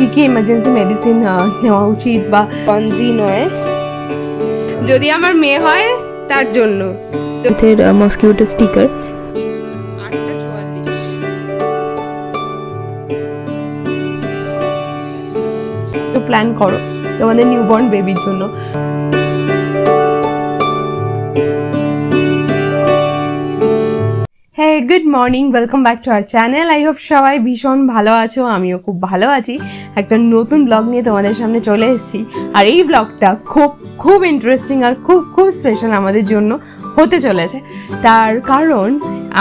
কী কী emergency medicine নেওয়া উচিত বা কনজি নয়, যদি আমার মেয়ে হয় তার জন্য। মসকিউটো স্টিকার 8:44 প্ল্যান করো তোমাদের নিউবর্ন বেবির জন্য। হ্যাঁ, good morning, welcome back to our channel. I hope সবাই ভীষণ ভালো আছো, আমিও খুব ভালো আছি। একটা নতুন ব্লগ নিয়ে তোমাদের সামনে চলে এসেছি, আর এই ব্লগটা খুব ইন্টারেস্টিং আর খুব স্পেশাল আমাদের জন্য হতে চলেছে। তার কারণ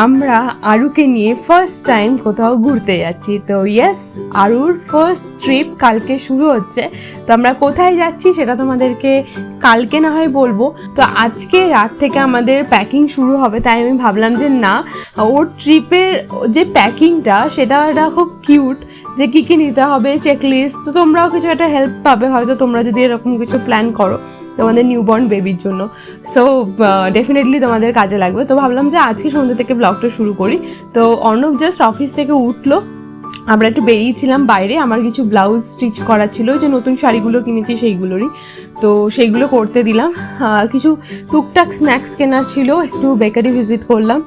আমরা আরুকে নিয়ে ফার্স্ট টাইম কোথাও ঘুরতে যাচ্ছি। তো ইয়েস, আরুর ফার্স্ট ট্রিপ কালকে শুরু হচ্ছে। তো আমরা কোথায় যাচ্ছি সেটা তোমাদেরকে কালকে না হয় বলবো। তো আজকে রাত থেকে আমাদের প্যাকিং শুরু হবে, তাই আমি ভাবলাম যে না, ওর ট্রিপের যে প্যাকিংটা সেটা খুব কিউট, যে কী কী নিতে হবে চেকলিস্ট। তো তোমরাও কিছু একটা হেল্প পাবে হয়তো তোমরা যদি এরকম কিছু প্ল্যান করো তোমাদের নিউবর্ন বেবির জন্য। সো ডেফিনেটলি তোমাদের কাজে লাগবে। তো ভাবলাম যে আজকে সন্ধ্যে থেকে ব্লগটা শুরু করি। তো অর্ণব জাস্ট অফিস থেকে উঠলো, আমরা একটু বেরিয়েছিলাম বাইরে, আমার কিছু ব্লাউজ স্টিচ করা ছিল, যে নতুন শাড়িগুলো কিনেছি সেইগুলোরই। তো সেইগুলো করতে দিলাম। কিছু টুকটাক স্ন্যাক্স কেনার ছিল, একটু বেকারি ভিজিট করলাম।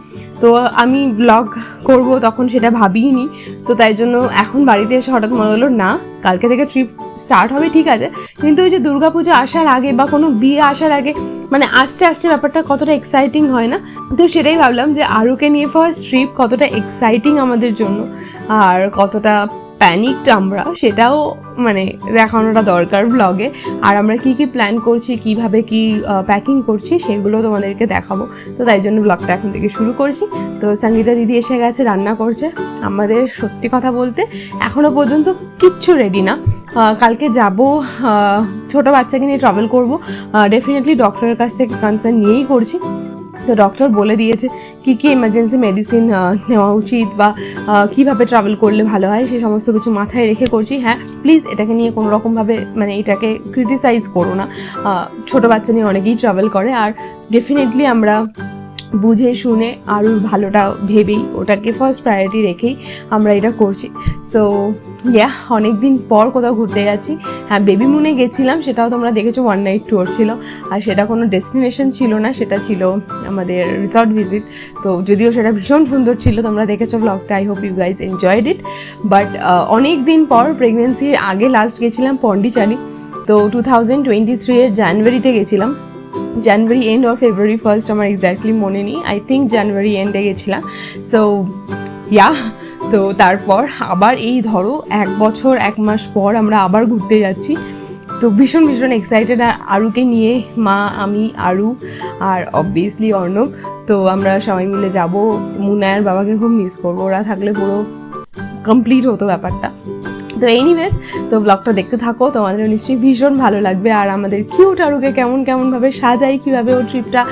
তো আমি ব্লগ করব তখন সেটা ভাবিনি, তো তাই জন্য এখন বাড়িতে এসে হঠাৎ মনে হলো না, কালকে থেকে ট্রিপ স্টার্ট হবে ঠিক আছে, কিন্তু ওই যে দুর্গাপুজো আসার আগে বা কোনো বিয়ে আসার আগে মানে আস্তে আস্তে ব্যাপারটা কতটা এক্সাইটিং হয় না। তো সেটাই ভাবলাম যে আরুকে নিয়ে ফার্স্ট ট্রিপ কতটা এক্সাইটিং আমাদের জন্য, আর কতটা প্যানিকড আমরা সেটাও মানে দেখানোটা দরকার ব্লগে। আর আমরা কি কি প্ল্যান করছি, কিভাবে কি প্যাকিং করছি সেগুলো তোমাদেরকে দেখাবো। তো তাই জন্য ব্লগটা এখন থেকে শুরু করছি। তো সঙ্গীতা দিদি এসে গেছে, রান্না করছে। আমাদের সত্যি কথা বলতে এখনও পর্যন্ত কিচ্ছু রেডি না। কালকে যাব, ছোটো বাচ্চাকে নিয়ে ট্রাভেল করবো, ডেফিনেটলি ডক্টরের কাছ থেকে কনসার্ন নিয়েই করছি। তো ডক্টর বলে দিয়েছে কী কী এমার্জেন্সি মেডিসিন নেওয়া উচিত বা কীভাবে ট্রাভেল করলে ভালো হয়, সে সমস্ত কিছু মাথায় রেখে করছি। হ্যাঁ প্লিজ এটাকে নিয়ে কোনো রকমভাবে মানে এটাকে ক্রিটিসাইজ করো না, ছোটো বাচ্চা নিয়ে অনেকেই ট্রাভেল করে, আর ডেফিনেটলি আমরা বুঝে শুনে আরুর ভালোটা ভেবেই ওটাকে ফার্স্ট প্রায়োরিটি রেখেই আমরা এটা করছি। সো অনেক দিন পর কোথাও ঘুরতে যাচ্ছি। হ্যাঁ, বেবি মুনে গেছিলাম, সেটাও তোমরা দেখেছো, 1 নাইট ট্যুর ছিল, আর সেটা কোনো ডেস্টিনেশন ছিল না, সেটা ছিল আমাদের রিসর্ট ভিজিট। তো যদিও সেটা ভীষণ সুন্দর ছিল, তোমরা দেখেছো ব্লগটা, I hope you guys enjoyed it. But অনেক দিন পর, প্রেগনেন্সির আগে লাস্ট গেছিলাম পন্ডিচারি। তো 2023 এর জানুয়ারিতে গেছিলাম, জানুয়ারি এন্ড অর ফেব্রুয়ারি ফার্স্ট, আমার এক্স্যাক্টলি মনে নেই, আই থিঙ্ক জানুয়ারি এন্ডে গেছিলাম। সো তো তারপর আবার এই ধরো 1 বছর 1 মাস পর আমরা আবার ঘুরতে যাচ্ছি। তো ভীষণ এক্সাইটেড, আর আরুকে নিয়ে মা, আমি, আরু আর অবভিয়াসলি অর্ণব। তো আমরা সবাই মিলে যাব। মুনায়ের বাবাকে খুব মিস করবো, ওরা থাকলে পুরো কমপ্লিট হতো ব্যাপারটা। তো এনিওয়েজ, তো ব্লগটা দেখতে থাকো, তোমাদের নিশ্চয়ই ভীষণ ভালো লাগবে। আর আমাদের কিউট আরুকে কেমনভাবে সাজাই, কীভাবে ও ট্রিপটা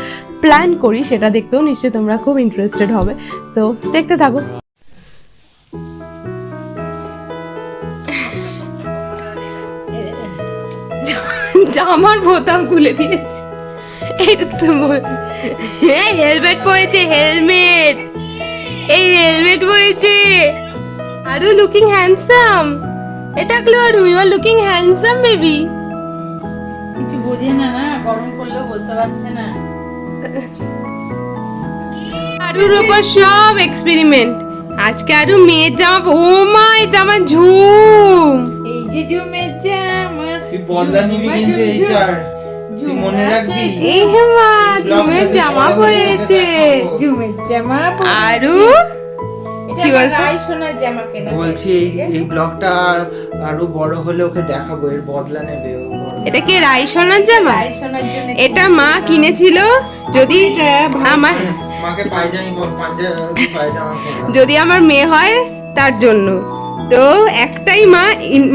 প্ল্যান করি সেটা দেখতেও নিশ্চয়ই তোমরা খুব ইন্টারেস্টেড হবে। সো দেখতে থাকো। জামার বোতাম খুলে দিয়েছে, এটা তো হেলমেট পরেছে, হেলমেট পরেছে। আরু লুকিং হ্যান্ডসাম, এটা ক্লো আরু, you are looking handsome baby. কিছু বোঝে না, গরম করলেও বলতে পারছে না। আরুর উপর সব এক্সপেরিমেন্ট। আজকে আরু মেয়ের জামা, ও মা এটা আমার ঝুম, এই যে ঝুমের জামা, তুই বদলা নিবি কিন্তু এইটার তুই মনে রাখবি। এই মা ঝুমের জামা পরেছে, ঝুমের জামা আরু এটা রাই সোনার জামা কেনা বলছি। এই ব্লগটা আরো বড় হলে ওকে দেখাবো, এর বদলা নেবে ও। এটা কি রাই সোনার জামা? রাই সোনার জন্য এটা মা কিনেছিল, যদি আমার মাকে পায়জামা যদি আমার মেয়ে হয় তার জন্য। তো একটাই মা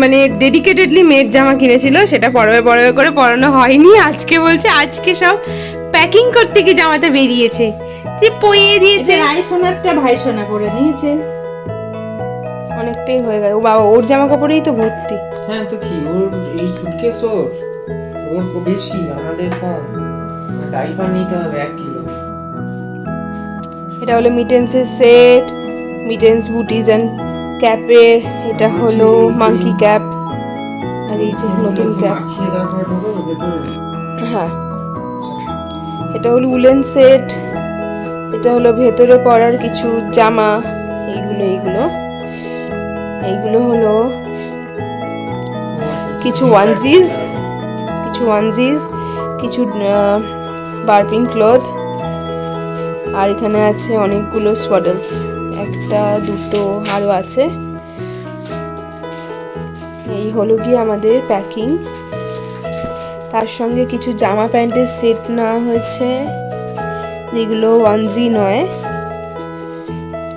মানে ডেডিকেটেডলি মেয়ের জামা কিনেছিল, সেটা পরবে করে পরানো হয়নি। আজকে বলছে আজকে সব প্যাকিং করতে কি জামাটা বেরিয়েছে, যে পরিয়ে দিয়েছে। রাই সোনারটা ভাই সোনা করে নিয়েছে, অনেকটাই হয়ে গেল। ও বাবা, ওর জামা কাপড়েই তো ভর্তি। হ্যাঁ তো কি, ওর এই সুটকেস ওর বেশি, আমাদের কম। ডাইপার নিতে হবে 1 কিলো। এটা হলো মিটেন্সের সেট, মিটেন্স বুটিজ অ্যান্ড ক্যাপের। এটা হলো মাঙ্কি ক্যাপ, আর এই যে নতুন ক্যাপ। মাখিয়ে তারপর ঢোকাবো ভেতরে। হ্যাঁ, এটা হলো উলেন সেট, এটা হলো ভেতরে পরার কিছু জামা, এইগুলো হলো কিছু ওয়ানজিজ, কিছু বার্পিং ক্লথ, আর এখানে আছে অনেকগুলো সোয়াডলস, একটা দুটো আরও আছে। এই হলো গিয়ে আমাদের প্যাকিং। তার সঙ্গে কিছু জামা প্যান্টের সেট নেওয়া হয়েছে, যেগুলো ওয়ানজি নয়।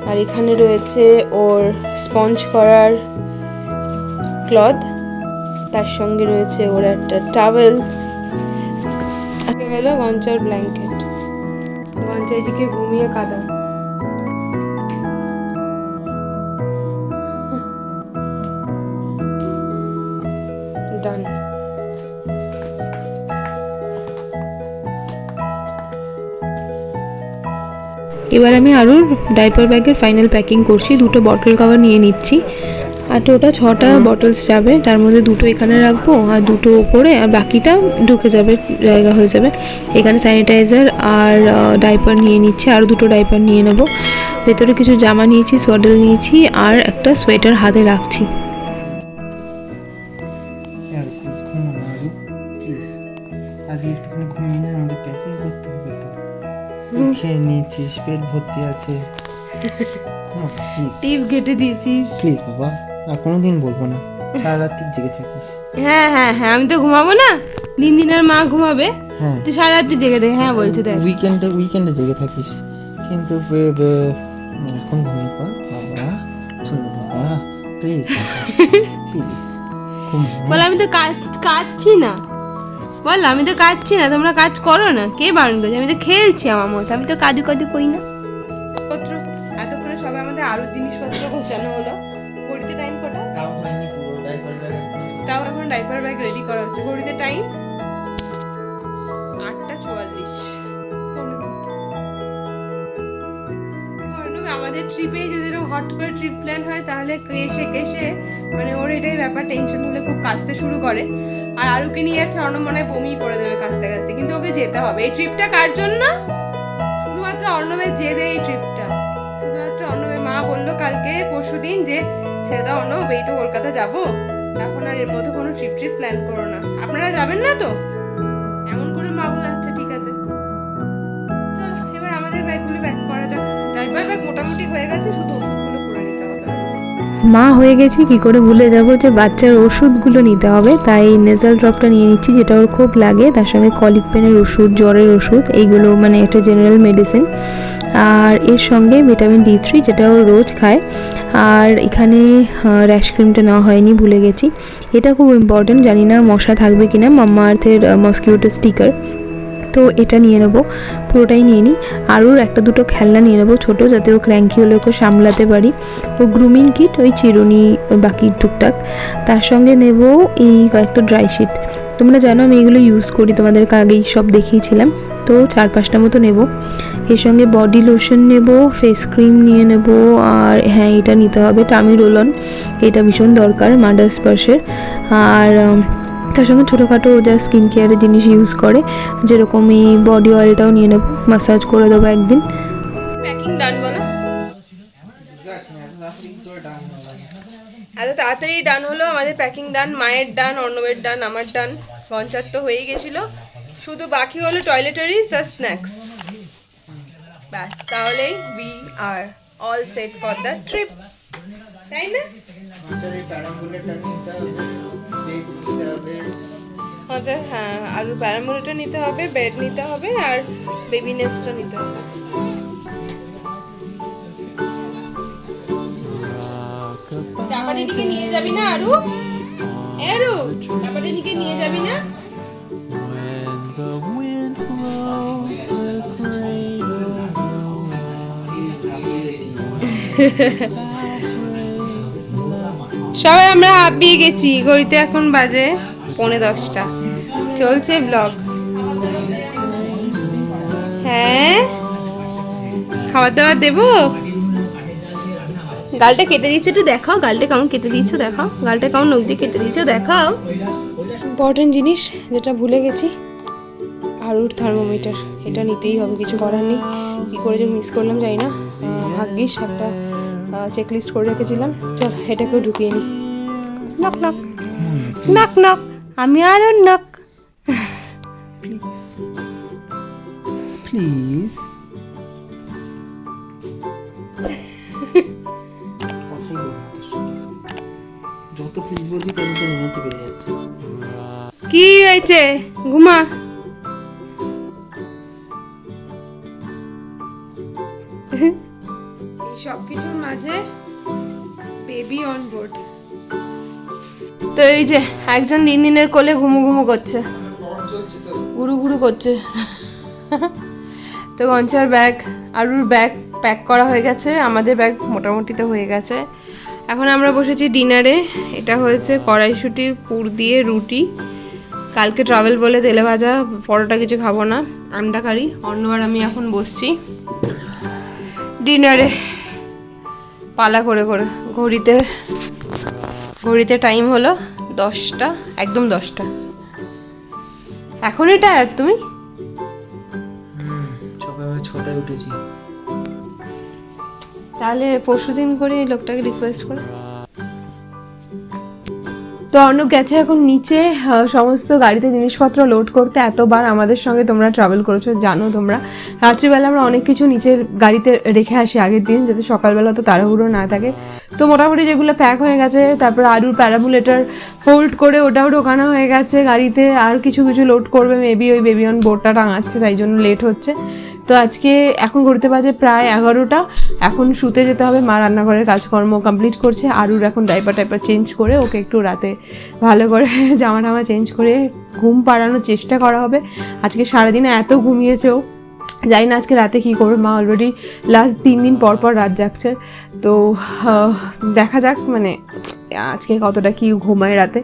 আর এখানে রয়েছে ওর স্পঞ্জ করার ক্লথ, তার সঙ্গে রয়েছে ওর একটা টাওয়েল, গেল গঞ্চার ব্ল্যাঙ্কেট। গঞ্চা এদিকে ঘুমিয়ে কাদা। ডান। এবার আমি আরুর ডাইপার ব্যাগের ফাইনাল প্যাকিং করছি। দুটো বটল কভার নিয়ে নিচ্ছি, আর ওটা 6টা বটলস যাবে, তার মধ্যে দুটো এখানে রাখবো আর দুটো উপরে, আর বাকিটা ঢুকে যাবে, জায়গা হয়ে যাবে। এখানে স্যানিটাইজার আর ডাইপার নিয়ে নিচ্ছি, আর দুটো ডাইপার নিয়ে নেব। ভেতরে কিছু জামা নিয়েছি, সোয়াডল নিয়েছি, আর একটা সোয়েটার হাতে রাখছি। আজকে একটুখানি ঘুমিয়ে না, আমাদের প্যাকিং করতে হবে তো। খেয়ে নিয়েছিস, পেট ভর্তি আছে। টিপ কেটে দিয়েছিস। প্লিজ বাবা, আর কোনোদিন বলবো না সারা রাত্রি জেগে থাকিস। হ্যাঁ হ্যাঁ হ্যাঁ, আমি তো ঘুমাবো না, দিন মা ঘুমাবে, হ্যাঁ তুই সারা রাত্রি জেগে দেখ। হ্যাঁ বলছি দেখ, উইকেন্ডে জেগে থাকিস, কিন্তু এখন ঘুমিয়ে পড় বাবা, শোনো বাবা, প্লিজ প্লিজ। বল আমি তো কাটছি না, বল আমি তো কাটছি না, তোমরা কাজ করো না, কে বারণ করছে? আমি তো খেলছি আমার মতো, আমি তো কাজু করি না। পত্র এতক্ষণে সবাই আমাদের আরো জিনিসপত্র গোছানো হলো। ঘড়িতে টাইম কটা? তাও হয়নি পুরো ডাইপার ব্যাগ। তাও এখন ডাইপার ব্যাগ রেডি করা হচ্ছে। ঘড়িতে টাইম 8:44। আমাদের ট্রিপে যদি এরকম হট করে ট্রিপ প্ল্যান হয়, তাহলে কেসে মানে ওর এটাই ব্যাপার, টেনশন হলে খুব কাঁচতে শুরু করে। আর আরুকে নিয়ে যাচ্ছে, অর্ণব মনে হয় বমি করে দেবে কাঁচতে, কিন্তু ওকে যেতে হবে। এই ট্রিপটা কার জন্য? শুধুমাত্র অর্ণবের জেদে এই ট্রিপটা। শুধুমাত্র অর্ণবের মা বললো কালকে পরশুদিন যে ছেড়ে দাও অর্ণব, এই তো কলকাতা যাবো, এখন আর এর মধ্যে কোনো ট্রিপ প্ল্যান করো না। আপনারা যাবেন না তো? এমন করে মা বলে আচ্ছা ঠিক আছে। চলো এবার আমাদের ব্যাগগুলো প্যাক করা যাক। ডাইপার ব্যাগ মোটামুটি হয়ে গেছে, শুধু ওষুধগুলো করে নিতে হবে। মা হয়ে গেছি, কি করে ভুলে যাব যে বাচ্চার ওষুধগুলো নিতে হবে। তাই নেজাল ড্রপটা নিয়ে নিচ্ছি, যেটা ওর খুব লাগে। তার সঙ্গে কলিক পেনের ওষুধ, জ্বরের ওষুধ, এইগুলো মানে একটা জেনারেল মেডিসিন। আর এর সঙ্গে ভিটামিন D3, যেটা ও রোজ খায়। আর এখানে র্যাশ ক্রিমটা নেওয়া হয়নি, ভুলে গেছি। এটা খুব ইম্পর্টেন্ট, জানি না মশা থাকবে কিনা, মাম্মা আর্থের মসকিউটো স্টিকার, তো এটা নিয়ে নেবো, পুরোটাই নিয়ে নিই। আরও একটা দুটো খেলনা নিয়ে নেবো ছোটো, যাতে ও ক্র্যাঙ্কি হলে ওকে সামলাতে পারি। ও গ্রুমিং কিট, ওই চিরুনি, বাকি টুকটাক। তার সঙ্গে নেব এই কয়েকটা ড্রাই শিট। তোমরা জানো আমি এগুলো ইউজ করি, তোমাদেরকে আগেই সব দেখিয়েছিলাম, তো 4-5টা মতো নেব। এর সঙ্গে বডি লোশন নেব, ফেস ক্রিম নিয়ে নেব, আর হ্যাঁ এটা নিতে হবে টামি রোল অন, এটা ভীষণ দরকার মাদার স্পার্শের। আর তার সঙ্গে ছোটোখাটো যা স্কিন কেয়ারের জিনিস ইউজ করে, যেরকম এই বডি অয়েলটাও নিয়ে নেবো, মাসাজ করে দেবো একদিন। প্যাকিং ডান বলো? এত তাড়াতাড়ি ডান হলো আমাদের প্যাকিং ডান। মায়ের ডান, অর্ণবের ডান, আমার ডান, পঞ্চায়েত তো হয়ে গেছিল, শুধু বাকি হলো টয়লেটারিজ আর স্ন্যাক্স। ব্যাস, তাহলেই we are all set for the trip, তাই না? আচ্ছা হ্যাঁ, আর প্যারামোনিটর নিতে হবে, বেড নিতে হবে, আর বেবি নেস্টটা নিতে হবে। টাপাটিকে নিয়ে যাবি না আরু? আরু টাপাটিকে নিয়ে যাবি না? সবাই আমরা হাঁপিয়ে গেছি। ঘড়িতে এখন বাজে 10:45। চলছে ব্লগ। হ্যাঁ, খাবার দাবার দেবো? গালটা কেটে দিয়েছো, একটু দেখাও গালটা কেমন কেটে দিয়েছো, দেখাও গালটা কেমন নখ দিয়ে কেটে দিয়েছো, দেখাও। ইম্পর্টেন্ট জিনিস যেটা ভুলে গেছি, আরুর থার্মোমিটার, এটা নিতেই হবে, কিছু করার নেই। কী করে যে মিস করলাম জানি না, ভাগ্যিস একটা চেকলিস্ট করে রেখেছিলাম। চল এটাকেও ঢুকিয়ে নিই। নক নক নক নক, আমি আর নক। প্লিজ কথাই বলতে যত প্লিজ বলছি তত তো নিতে পেরে যাচ্ছে। কি হয়েছে, ঘুমা। এই সব কিছুর মাঝে বেবি অন বোর্ড। তো এই যে একজন দিন দিনের কোলে ঘুমু ঘুমু করছে, গুরু গুরু করছে। তো গঞ্চার ব্যাগ, আরুর ব্যাগ প্যাক করা হয়ে গেছে, আমাদের ব্যাগ মোটামুটি তো হয়ে গেছে। এখন আমরা বসেছি ডিনারে। এটা হয়েছে কড়াইশুঁটির পুর দিয়ে রুটি, কালকে ট্রাভেল বলে তেলে ভাজা, পরোটা কিছু খাবো না, আন্ডা কারি। অন্যবার আমি এখন বসছি ডিনারে পালা করে করে। ঘড়িতে টাইম হলো 10টা, একদম 10টা। এখনই টায়ার্ড তুমি? সকালে 6টায় উঠেছি। তাহলে পরশুদিন করে এই লোকটাকে রিকোয়েস্ট করে। তো অর্ণব গেছে এখন নিচে সমস্ত গাড়িতে জিনিসপত্র লোড করতে। এতবার আমাদের সঙ্গে তোমরা ট্রাভেল করেছো, জানো তোমরা রাত্রিবেলা আমরা অনেক কিছু নিচের গাড়িতে রেখে আসি আগের দিন, যাতে সকালবেলা তো তাড়াহুড়ো না থাকে। তো মোটামুটি যেগুলো প্যাক হয়ে গেছে, তারপর আরুর প্যারাবুলেটার ফোল্ড করে ওটাও ঢোকানো হয়ে গেছে গাড়িতে। আর কিছু কিছু লোড করবে, মেবি ওই বেবি অন বোর্ডটা টাঙাচ্ছে, তাই জন্য লেট হচ্ছে। তো আজকে এখন ঘুরতে বাজে প্রায় 11টা, এখন শুতে যেতে হবে। মা রান্নাঘরের কাজকর্ম কমপ্লিট করছে, আরুর এখন ডাইপার চেঞ্জ করে ওকে একটু রাতে ভালো করে জামা টামা চেঞ্জ করে ঘুম পাড়ানোর চেষ্টা করা হবে। আজকে সারাদিনে এত ঘুমিয়েছেও, জানি না আজকে রাতে কী করবে। মা অলরেডি লাস্ট 3 দিন পর রাত জাগছে। তো দেখা যাক মানে আজকে কতটা কি ঘুমায় রাতে।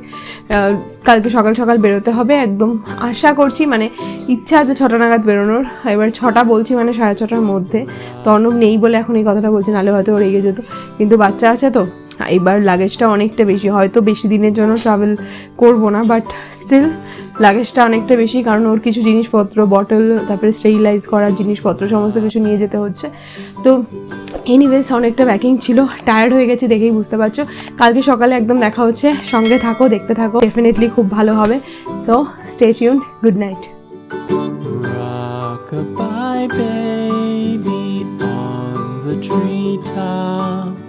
কালকে সকাল সকাল বেরোতে হবে একদম, আশা করছি, মানে ইচ্ছা আছে 6টা নাগাদ বেরোনোর। এবার 6টা বলছি মানে 6:30টার মধ্যে। তো অর্ণব নেই বলে এখন এই কথাটা বলছে, নাহলে হয়তো ও রেগে যেত। কিন্তু বাচ্চা আছে তো, এবার লাগেজটা অনেকটা বেশি, হয়তো বেশি দিনের জন্য ট্রাভেল করবো না, বাট স্টিল লাগেজটা অনেকটা বেশি, কারণ ওর কিছু জিনিসপত্র, বটল, তারপরে স্টেরিলাইজ করার জিনিসপত্র সমস্ত কিছু নিয়ে যেতে হচ্ছে। তো এনিওয়েজ অনেকটা প্যাকিং ছিল, টায়ার্ড হয়ে গেছি দেখেই বুঝতে পারছো। কালকে সকালে একদম দেখা হচ্ছে, সঙ্গে থাকো, দেখতে থাকো, ডেফিনেটলি খুব ভালো হবে। So stay tuned, good night. Rock-a-bye baby on the treetop.